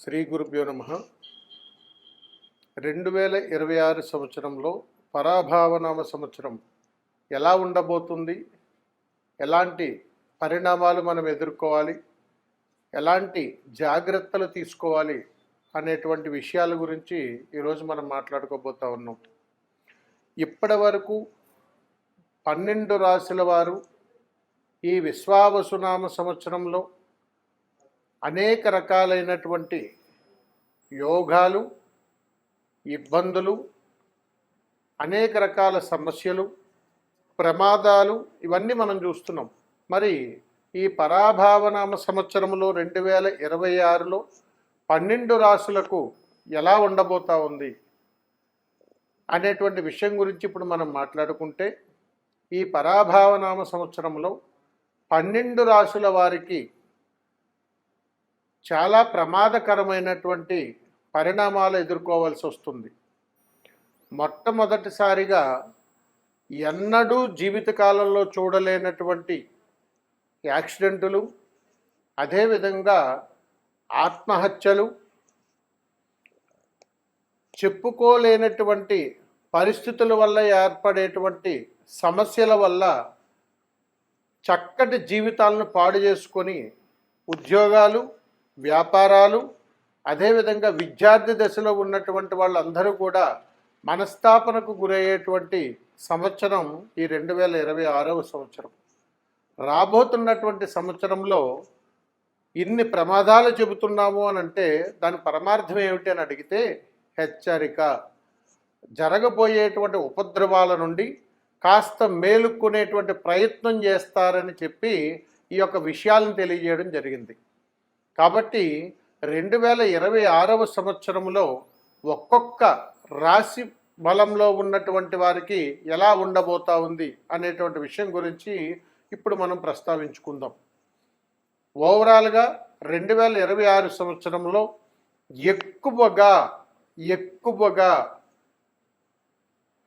శ్రీ గురుభ్యో నమ. 2026 సంవత్సరంలో పరాభావనామ సంవత్సరం ఎలా ఉండబోతుంది, ఎలాంటి పరిణామాలు మనం ఎదుర్కోవాలి, ఎలాంటి జాగ్రత్తలు తీసుకోవాలి అనేటువంటి విషయాల గురించి ఈరోజు మనం మాట్లాడుకోబోతా ఉన్నాం. ఇప్పటి వరకు 12 రాశుల వారు ఈ విశ్వావసునామ సంవత్సరంలో అనేక రకాలైనటువంటి యోగాలు, ఇబ్బందులు, అనేక రకాల సమస్యలు, ప్రమాదాలు ఇవన్నీ మనం చూస్తున్నాం. మరి ఈ పరాభావనామ సంవత్సరంలో 2026లో 12 రాశులకు ఎలా ఉండబోతా ఉంది అనేటువంటి విషయం గురించి ఇప్పుడు మనం మాట్లాడుకుంటే, ఈ పరాభావనామ సంవత్సరంలో 12 రాశుల వారికి చాలా ప్రమాదకరమైనటువంటి పరిణామాలు ఎదుర్కోవాల్సి వస్తుంది. మొట్టమొదటిసారిగా ఎన్నడూ జీవితకాలంలో చూడలేనటువంటి యాక్సిడెంటులు, అదేవిధంగా ఆత్మహత్యలు, చెప్పుకోలేనటువంటి పరిస్థితుల వల్ల ఏర్పడేటువంటి సమస్యల వల్ల చక్కటి జీవితాలను పాడు చేసుకొని ఉద్యోగాలు, వ్యాపారాలు, అదేవిధంగా విద్యార్థి దశలో ఉన్నటువంటి వాళ్ళందరూ కూడా మనస్తాపనకు గురయ్యేటువంటి సంవత్సరం ఈ 2026వ సంవత్సరం. రాబోతున్నటువంటి సంవత్సరంలో ఇన్ని ప్రమాదాలు చెబుతున్నాము అని అంటే దాని పరమార్థం ఏమిటి అని అడిగితే, హెచ్చరిక, జరగబోయేటువంటి ఉపద్రవాల నుండి కాస్త మేలుకునేటువంటి ప్రయత్నం చేస్తారని చెప్పి ఈ యొక్క విషయాలను తెలియజేయడం జరిగింది. కాబట్టి 2026వ సంవత్సరంలో ఒక్కొక్క రాశి బలంలో ఉన్నటువంటి వారికి ఎలా ఉండబోతా ఉంది అనేటువంటి విషయం గురించి ఇప్పుడు మనం ప్రస్తావించుకుందాం. ఓవరాల్గా 2026 సంవత్సరంలో ఎక్కువగా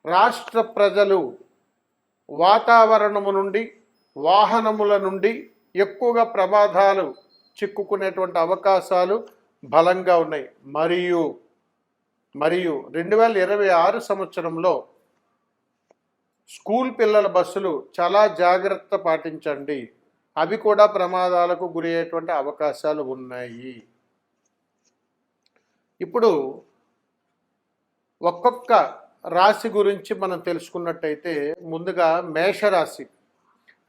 రాష్ట్ర ప్రజలు వాతావరణము నుండి, వాహనముల నుండి ఎక్కువగా ప్రమాదాలు చిక్కుకునేటువంటి అవకాశాలు బలంగా ఉన్నాయి. మరియు 2026 సంవత్సరంలో స్కూల్ పిల్లల బస్సులు చాలా జాగ్రత్త పాటించండి, అవి కూడా ప్రమాదాలకు గురయ్యేటువంటి అవకాశాలు ఉన్నాయి. ఇప్పుడు ఒక్కొక్క రాశి గురించి మనం తెలుసుకున్నట్టయితే, ముందుగా మేషరాశి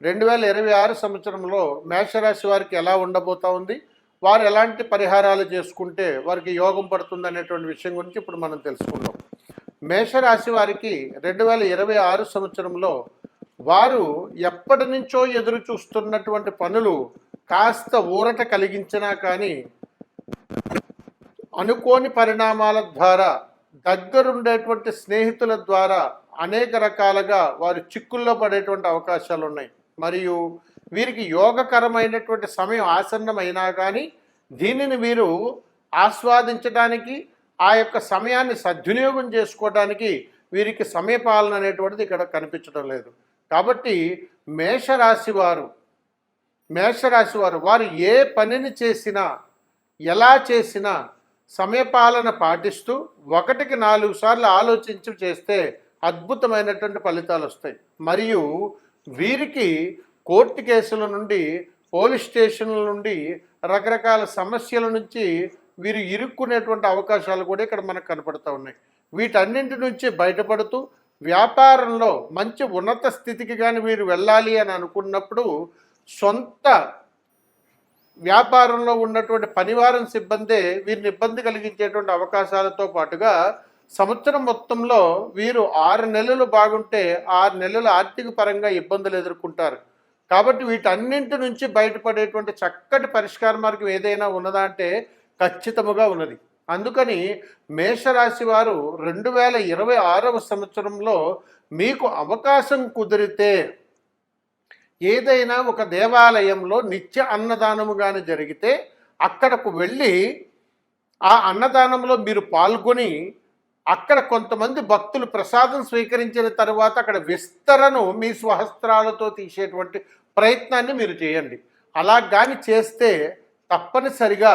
2026 సంవత్సరంలో మేషరాశి వారికి ఎలా ఉండబోతా ఉంది, వారు ఎలాంటి పరిహారాలు చేసుకుంటే వారికి యోగం పడుతుంది అనేటువంటి విషయం గురించి ఇప్పుడు మనం తెలుసుకుందాం. మేషరాశి వారికి 2026 సంవత్సరంలో వారు ఎప్పటి నుంచో ఎదురు చూస్తున్నటువంటి పనులు కాస్త ఊరట కలిగించినా కానీ అనుకోని పరిణామాల ద్వారా, దగ్గరుండేటువంటి స్నేహితుల ద్వారా అనేక రకాలుగా వారు చిక్కుల్లో పడేటువంటి అవకాశాలు ఉన్నాయి. మరియు వీరికి యోగకరమైనటువంటి సమయం ఆసన్నమైనా కానీ దీనిని వీరు ఆస్వాదించడానికి, ఆ యొక్క సమయాన్ని సద్వినియోగం చేసుకోవడానికి వీరికి సమయపాలన అనేటువంటిది ఇక్కడ కనిపించడం లేదు. కాబట్టి మేషరాశి వారు ఏ పనిని చేసినా, ఎలా చేసినా సమయపాలన పాటిస్తూ 1కి 4 సార్లు ఆలోచించి చేస్తే అద్భుతమైనటువంటి ఫలితాలు వస్తాయి. మరియు వీరికి కోర్టు కేసుల నుండి, పోలీస్ స్టేషన్ల నుండి, రకరకాల సమస్యల నుంచి వీరు ఇరుక్కునేటువంటి అవకాశాలు కూడా ఇక్కడ మనకు కనపడుతూ ఉన్నాయి. వీటన్నింటి నుంచి బయటపడుతూ వ్యాపారంలో మంచి ఉన్నత స్థితికి కానీ వీరు వెళ్ళాలి అని అనుకున్నప్పుడు సొంత వ్యాపారంలో ఉన్నటువంటి పనివారం సిబ్బందే వీరిని ఇబ్బంది కలిగించేటువంటి అవకాశాలతో పాటుగా సంవత్సరం మొత్తంలో వీరు 6 నెలలు బాగుంటే 6 నెలలు ఆర్థిక పరంగా ఇబ్బందులు ఎదుర్కొంటారు. కాబట్టి వీటన్నింటి నుంచి బయటపడేటువంటి చక్కటి పరిష్కార మార్గం ఏదైనా ఉన్నదా అంటే ఖచ్చితంగా ఉన్నది. అందుకని మేషరాశి వారు 2026వ సంవత్సరంలో మీకు అవకాశం కుదిరితే ఏదైనా ఒక దేవాలయంలో నిత్య అన్నదానము కానీ జరిగితే అక్కడకు వెళ్ళి ఆ అన్నదానంలో మీరు పాల్గొని అక్కడ కొంతమంది భక్తులు ప్రసాదం స్వీకరించిన తర్వాత అక్కడ విస్తరను మీ స్వహస్త్రాలతో తీసేటువంటి ప్రయత్నాన్ని మీరు చేయండి. అలా కానీ చేస్తే తప్పనిసరిగా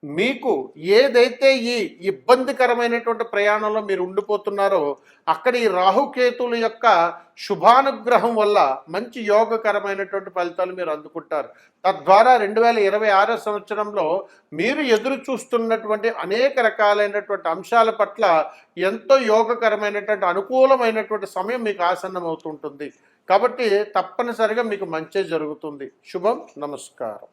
మీకు ఏదైతే ఈ ఇబ్బందికరమైనటువంటి ప్రయాణంలో మీరు ఉండిపోతున్నారో అక్కడ ఈ రాహుకేతువుల యొక్క శుభానుగ్రహం వల్ల మంచి యోగకరమైనటువంటి ఫలితాలు మీరు అందుకుంటారు. తద్వారా 2026 సంవత్సరంలో మీరు ఎదురు చూస్తున్నటువంటి అనేక రకాలైనటువంటి అంశాల పట్ల ఎంతో యోగకరమైనటువంటి అనుకూలమైనటువంటి సమయం మీకు ఆసన్నమవుతుంటుంది. కాబట్టి తప్పనిసరిగా మీకు మంచి జరుగుతుంది. శుభం. నమస్కారం.